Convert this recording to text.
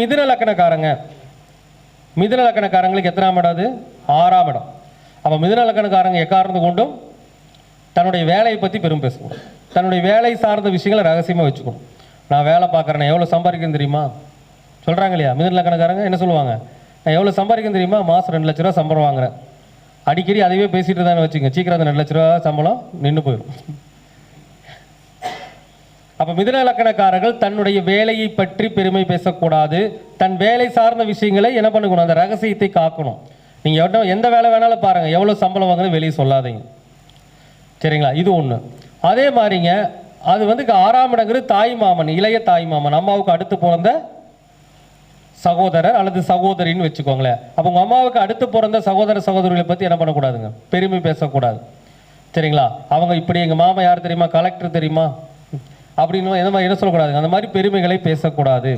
மிதுன லக்கணக்காரங்க, மிதுன லக்கணக்காரங்களுக்கு எத்தனாம் இடம்? அது 6ஆம் இடம். அப்போ மிதுன லக்கணக்காரங்க எக்காரணத்து கொண்டும் தன்னுடைய வேலையை பற்றி பெரும் பேசக்கூடும். தன்னுடைய வேலை சார்ந்த விஷயங்களை ரகசியமாக வச்சுக்கணும். நான் வேலை பார்க்குறேன், எவ்வளோ சம்பாதிக்கணும் தெரியுமா சொல்கிறாங்க இல்லையா? மிதுன லக்கணக்காரங்க என்ன சொல்லுவாங்க? நான் எவ்வளோ சம்பாதிக்கணும் தெரியுமா? மாதம் 2 லட்ச ரூபா சம்பளம் வாங்குறேன். அடிக்கடி அதையே பேசிட்டு தானே வச்சுங்க, சீக்கிரம் அந்த 2 லட்ச ரூபா சம்பளம் நின்று போயிடும். அப்போ மிதுன லக்கணக்காரர்கள் தன்னுடைய வேலையை பற்றி பெருமை பேசக்கூடாது. தன் வேலை சார்ந்த விஷயங்களை என்ன பண்ணக்கூடாது? அந்த ரகசியத்தை காக்கணும். நீங்கள் எந்த வேலை வேணாலும் பாருங்கள், எவ்வளோ சம்பளம் வாங்குறது வெளியே சொல்லாதீங்க, சரிங்களா? இது ஒன்று. அதே மாதிரிங்க, அது வந்து 6ஆம் இடங்கிறது தாய் மாமன், இளைய தாய் மாமன், அம்மாவுக்கு அடுத்து பிறந்த சகோதரர் அல்லது சகோதரின்னு வச்சுக்கோங்களேன். அப்போ உங்கள் அம்மாவுக்கு அடுத்து பிறந்த சகோதர சகோதரிகளை பற்றி என்ன பண்ணக்கூடாதுங்க? பெருமை பேசக்கூடாது, சரிங்களா? அவங்க இப்படி எங்கள் மாமா யார் தெரியுமா, கலெக்டர் தெரியுமா அப்படின்னு என்ன சொல்லக்கூடாதுங்க. அந்த மாதிரி பெருமைகளை பேசக்கூடாது.